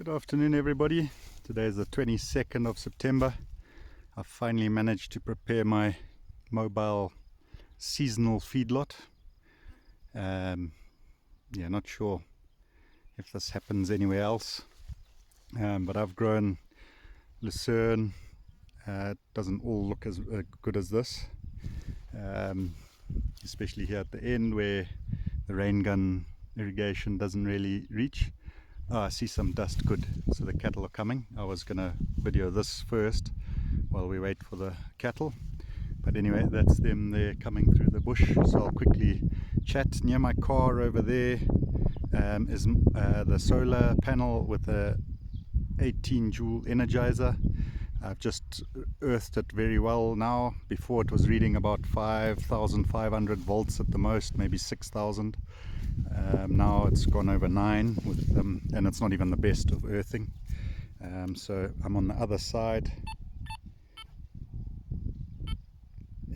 Good afternoon, everybody. Today is the 22nd of September. I've finally managed to prepare my mobile seasonal feedlot. Yeah, not sure if this happens anywhere else, but I've grown lucerne. It doesn't all look as good as this, especially here at the end where the rain gun irrigation doesn't really reach. Oh, I see some dust. Good. So the cattle are coming. I was gonna video this first while we wait for the cattle, but anyway, that's them. They're coming through the bush, so I'll quickly chat. Near my car over there is the solar panel with a 18 joule energizer. I've just earthed it very well now. Before it was reading about 5,500 volts at the most, maybe 6,000. Now it's gone over 9 with and it's not even the best of earthing. So I'm on the other side,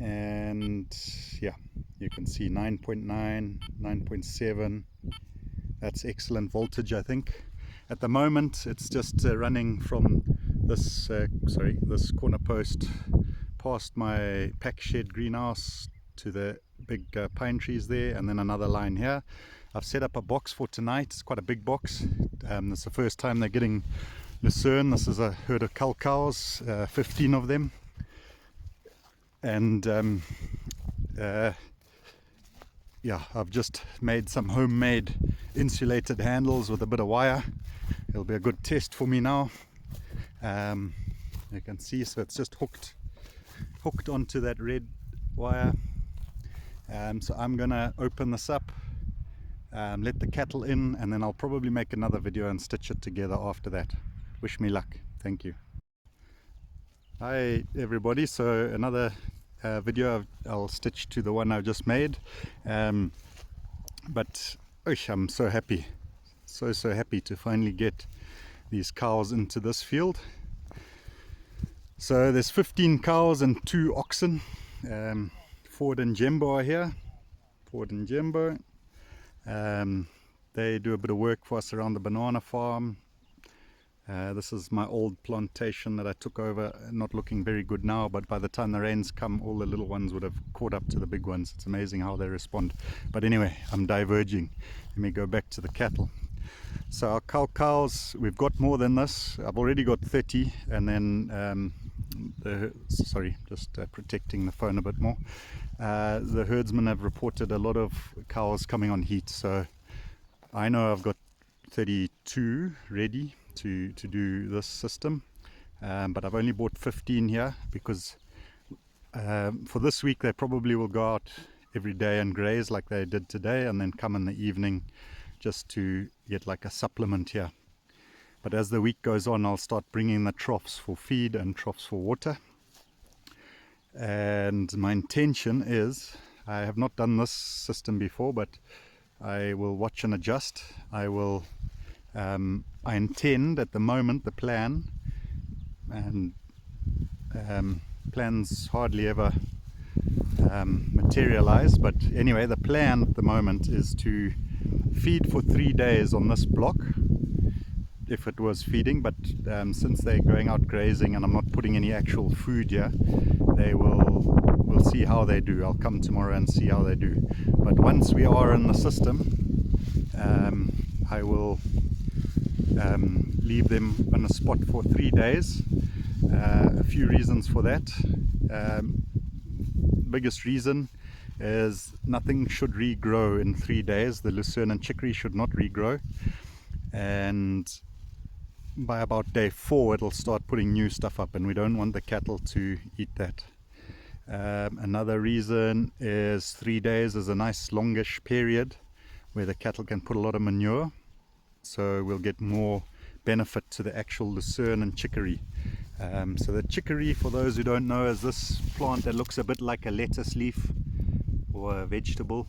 and yeah, you can see 9.9, 9.7. That's excellent voltage, I think. At the moment it's just running from this this corner post past my pack shed greenhouse to the big pine trees there, and then another line here. I've set up a box for tonight. It's quite a big box. This is the first time they're getting lucerne. This is a herd of cull cows, 15 of them, and yeah, I've just made some homemade insulated handles with a bit of wire. It'll be a good test for me now. You can see, so it's just hooked onto that red wire. So I'm gonna open this up, let the cattle in, and then I'll probably make another video and stitch it together after that. Wish me luck. Thank you. Hi everybody. So another video I'll stitch to the one I've just made, but I'm so happy, so happy to finally get these cows into this field. So there's 15 cows and 2 oxen. Ford and Jembo are here. Ford and Jembo. They do a bit of work for us around the banana farm. This is my old plantation that I took over, not looking very good now, but by the time the rains come, all the little ones would have caught up to the big ones. It's amazing how they respond. But anyway, I'm diverging. Let me go back to the cattle. So our cull cows, we've got more than this. I've already got 30, and then protecting the phone a bit more. The herdsmen have reported a lot of cows coming on heat, so I know I've got 32 ready to do this system, but I've only bought 15 here because for this week they probably will go out every day and graze like they did today, and then come in the evening just to get like a supplement here. But as the week goes on, I'll start bringing the troughs for feed and troughs for water. And my intention is, I have not done this system before, but I will watch and adjust. I intend at the moment, the plan, and plans hardly ever materialize, but anyway, the plan at the moment is to feed for 3 days on this block if it was feeding, but since they're going out grazing and I'm not putting any actual food here, we'll see how they do. I'll come tomorrow and see how they do. But once we are in the system, I will leave them on a spot for 3 days. A few reasons for that. Biggest reason is nothing should regrow in 3 days. The lucerne and chicory should not regrow, and by about day 4 it'll start putting new stuff up, and we don't want the cattle to eat that. Another reason is 3 days is a nice longish period where the cattle can put a lot of manure, so we'll get more benefit to the actual lucerne and chicory. So the chicory, for those who don't know, is this plant that looks a bit like a lettuce leaf or a vegetable,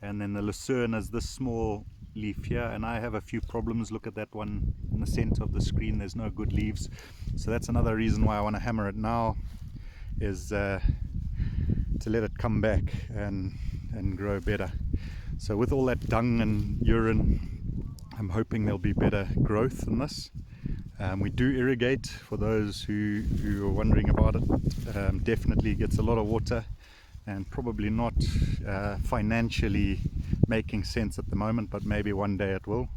and then the lucerne is this small leaf here, and I have a few problems. Look at that one in the center of the screen, there's no good leaves. So that's another reason why I want to hammer it now, is to let it come back and grow better. So with all that dung and urine, I'm hoping there'll be better growth in this. We do irrigate, for those who are wondering about it. Definitely gets a lot of water, and probably not financially making sense at the moment, but maybe one day it will.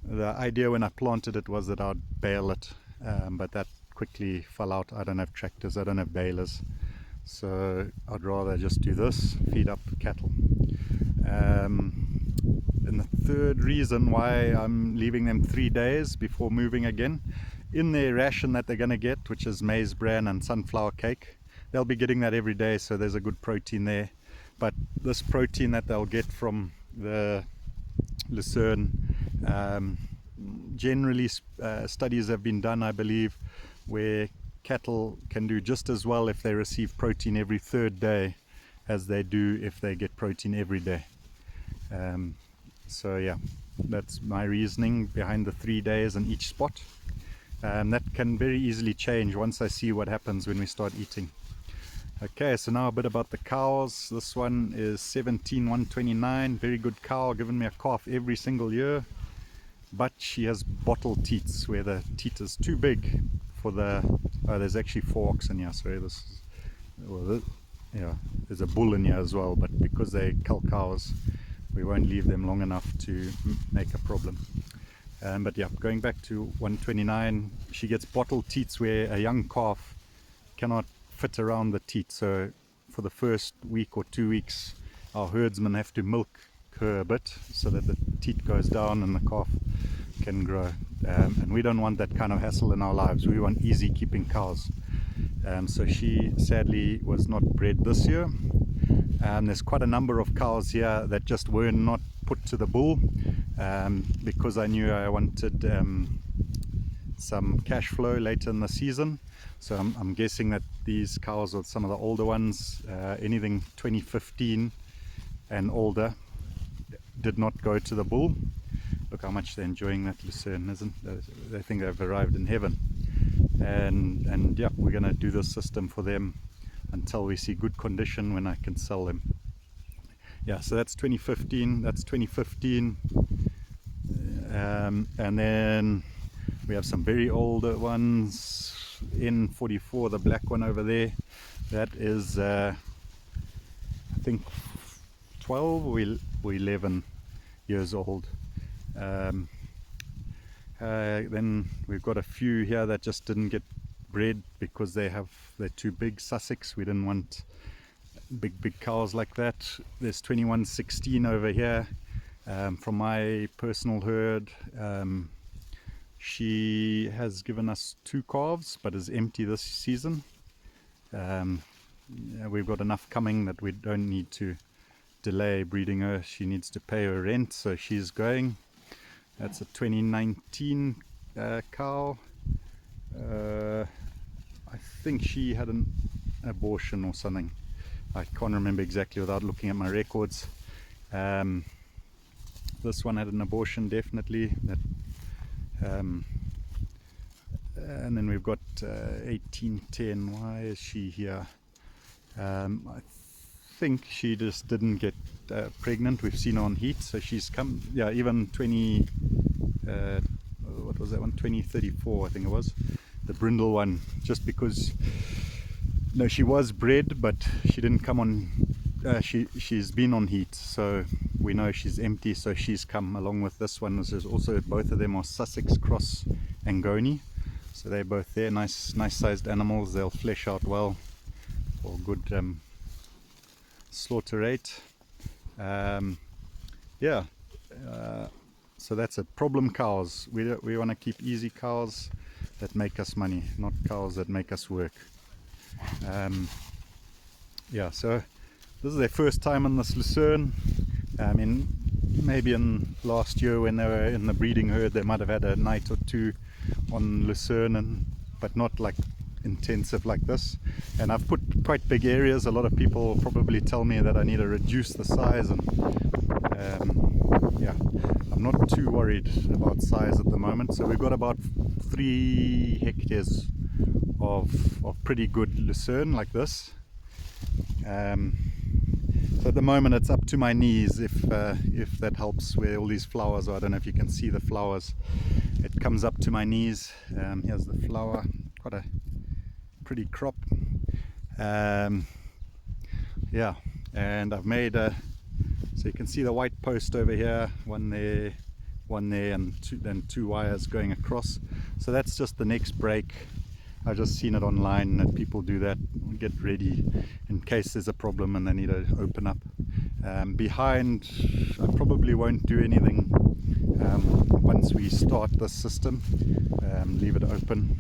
The idea when I planted it was that I'd bale it, but that quickly fell out. I don't have tractors, I don't have balers, so I'd rather just do this, feed up cattle. And the third reason why I'm leaving them 3 days before moving again, in their ration that they're going to get, which is maize bran and sunflower cake, they'll be getting that every day, so there's a good protein there. But this protein that they'll get from the lucerne, generally studies have been done, I believe, where cattle can do just as well if they receive protein every 3rd day as they do if they get protein every day. So yeah, that's my reasoning behind the 3 days in each spot. That can very easily change once I see what happens when we start eating. Okay, so now a bit about the cows. This one is 17,129, very good cow, giving me a calf every single year, but she has bottle teats where the teat is too big for the, there's actually 4 oxen here, sorry, this is, well, yeah, there's a bull in here as well, but because they're cull cows, we won't leave them long enough to make a problem. But yeah, going back to 129, she gets bottle teats where a young calf cannot fit around the teat. So for the first week or 2 weeks, our herdsmen have to milk her a bit so that the teat goes down and the calf can grow. And we don't want that kind of hassle in our lives. We want easy keeping cows. So she sadly was not bred this year. There's quite a number of cows here that just were not put to the bull, because I knew I wanted some cash flow later in the season. So I'm guessing that these cows are some of the older ones, anything 2015 and older, did not go to the bull. Look how much they're enjoying that lucerne, isn't they? Think they've arrived in heaven. And yeah, we're going to do this system for them until we see good condition when I can sell them. Yeah, so that's 2015, that's 2015. And then we have some very older ones. N44, the black one over there, that is I think 12 or 11 years old. Then we've got a few here that just didn't get bred because they're too big. Sussex, we didn't want big cows like that. There's 2116 over here, from my personal herd. She has given us 2 calves but is empty this season. We've got enough coming that we don't need to delay breeding her. She needs to pay her rent, so she's going. That's a 2019 cow. I think she had an abortion or something. I can't remember exactly without looking at my records. This one had an abortion, definitely. And then we've got 1810. Why is she here? I think she just didn't get pregnant. We've seen her on heat, so she's come. Yeah, even 20. What was that one? 2034, I think it was. The brindle one. Just because. No, she was bred, but she didn't come on. She's been on heat, so we know she's empty. So she's come along with this one. This is also, both of them are Sussex cross Angoni, so they're both there. Nice sized animals. They'll flesh out well for good slaughter rate. Yeah. So that's it. Problem cows. We want to keep easy cows that make us money, not cows that make us work. Yeah, so this is their first time on this lucerne. I mean, maybe in last year when they were in the breeding herd, they might have had a night or 2 on lucerne, but not like intensive like this. And I've put quite big areas. A lot of people probably tell me that I need to reduce the size, and yeah, I'm not too worried about size at the moment. So we've got about 3 hectares of pretty good lucerne like this. So at the moment it's up to my knees, if that helps, where all these flowers are. I don't know if you can see the flowers. It comes up to my knees. Here's the flower, quite a pretty crop. Yeah, and I've made a, so you can see the white post over here, one there, and two wires going across. So that's just the next break. I've just seen it online that people do that, get ready in case there's a problem and they need to open up. Behind, I probably won't do anything once we start this system. Leave it open.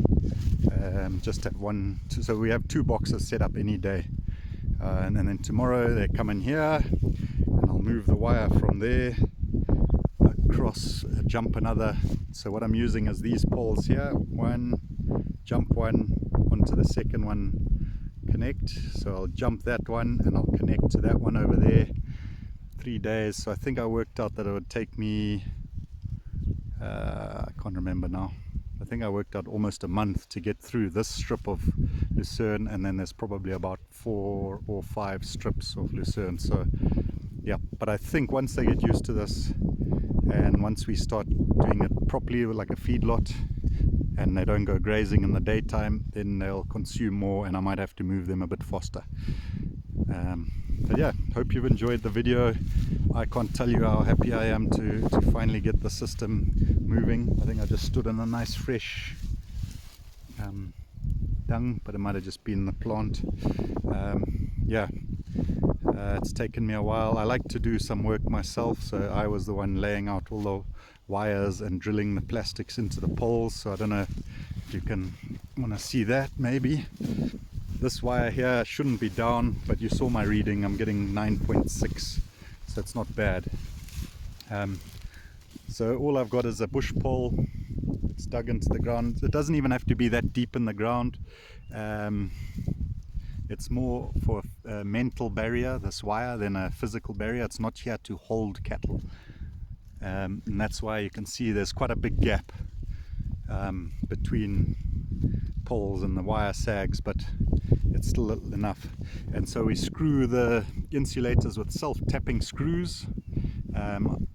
Just have one, so we have 2 boxes set up any day. And then tomorrow they come in here, and I'll move the wire from there across, jump another. So what I'm using is these poles here, one, jump one onto the second one, connect. So I'll jump that one and I'll connect to that one over there. 3 days. So I think I worked out that it would take me, I can't remember now, I think I worked out almost a month to get through this strip of lucerne, and then there's probably about 4 or 5 strips of lucerne. So yeah, but I think once they get used to this, and once we start doing it properly like a feedlot, and they don't go grazing in the daytime, then they'll consume more, and I might have to move them a bit faster. But yeah, hope you've enjoyed the video. I can't tell you how happy I am to finally get the system moving. I think I just stood in a nice fresh dung, but it might have just been the plant. Yeah, it's taken me a while. I like to do some work myself, so I was the one laying out all the wires and drilling the plastics into the poles. So I don't know if you can want to see that. Maybe this wire here shouldn't be down, but you saw my reading, I'm getting 9.6, so it's not bad. So all I've got is a bush pole. It's dug into the ground. It doesn't even have to be that deep in the ground. It's more for a mental barrier, this wire, than a physical barrier. It's not here to hold cattle. And that's why you can see there's quite a big gap between poles and the wire sags, but it's still enough. And so we screw the insulators with self-tapping screws.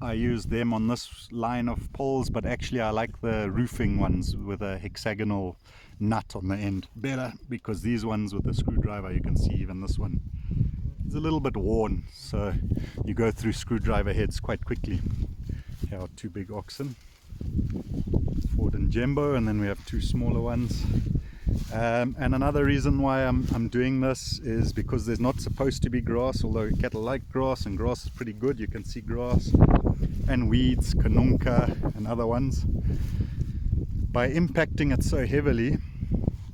I use them on this line of poles, but actually I like the roofing ones with a hexagonal nut on the end better, because these ones with the screwdriver, you can see even this one is a little bit worn, so you go through screwdriver heads quite quickly. Here are 2 big oxen, Ford and Jumbo, and then we have 2 smaller ones. And another reason why I'm doing this is because there's not supposed to be grass, although cattle like grass, and grass is pretty good. You can see grass and weeds, kanunka and other ones. By impacting it so heavily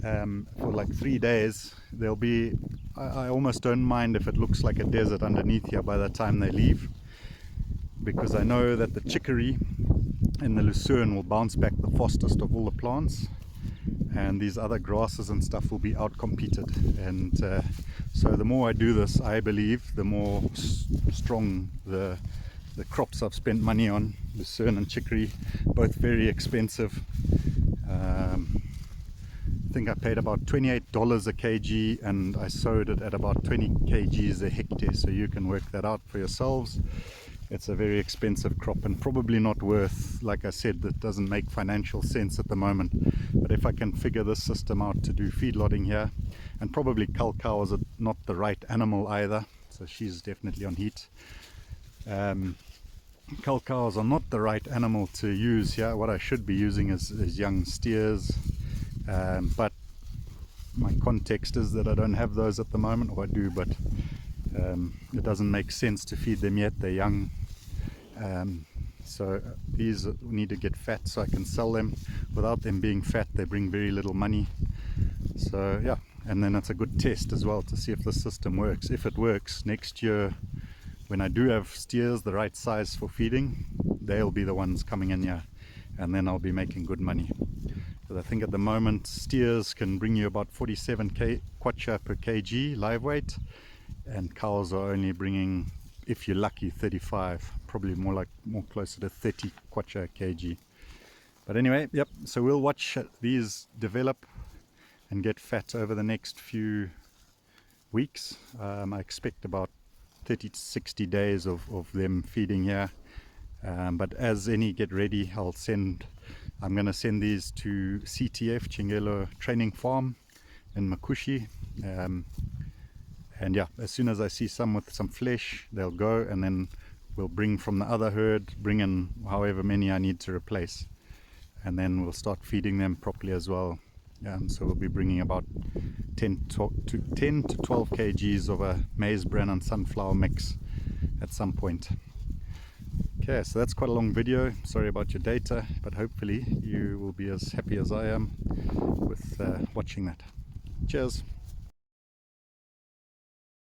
for like 3 days, there'll be, I almost don't mind if it looks like a desert underneath here by the time they leave, because I know that the chicory and the lucerne will bounce back the fastest of all the plants, and these other grasses and stuff will be outcompeted. And so the more I do this, I believe, the more strong the crops I've spent money on. Lucerne and chicory, both very expensive. I think I paid about $28 a kg, and I sowed it at about 20 kgs a hectare, so you can work that out for yourselves. It's a very expensive crop, and probably not worth, like I said, that doesn't make financial sense at the moment. But if I can figure this system out to do feedlotting here, and probably cull cows are not the right animal either, so she's definitely on heat. Cull cows are not the right animal to use here. What I should be using is young steers, but my context is that I don't have those at the moment, or I do, but it doesn't make sense to feed them yet. They're young. So these need to get fat so I can sell them. Without them being fat, they bring very little money. So yeah, and then it's a good test as well to see if the system works. If it works, next year when I do have steers the right size for feeding, they'll be the ones coming in here, and then I'll be making good money. Because I think at the moment steers can bring you about 47 kwacha per kg live weight, and cows are only bringing, if you're lucky, 35, probably more closer to 30 kwacha kg. But anyway, yep, so we'll watch these develop and get fat over the next few weeks. I expect about 30 to 60 days of them feeding here. But as any get ready, I'm going to send these to CTF, Chingelo Training Farm in Makushi. And yeah, as soon as I see some with some flesh, they'll go, and then we'll bring from the other herd, bring in however many I need to replace, and then we'll start feeding them properly as well. So we'll be bringing about 10 to 12 kgs of a maize bran and sunflower mix at some point. Okay, so that's quite a long video. Sorry about your data, but hopefully you will be as happy as I am with watching that. Cheers.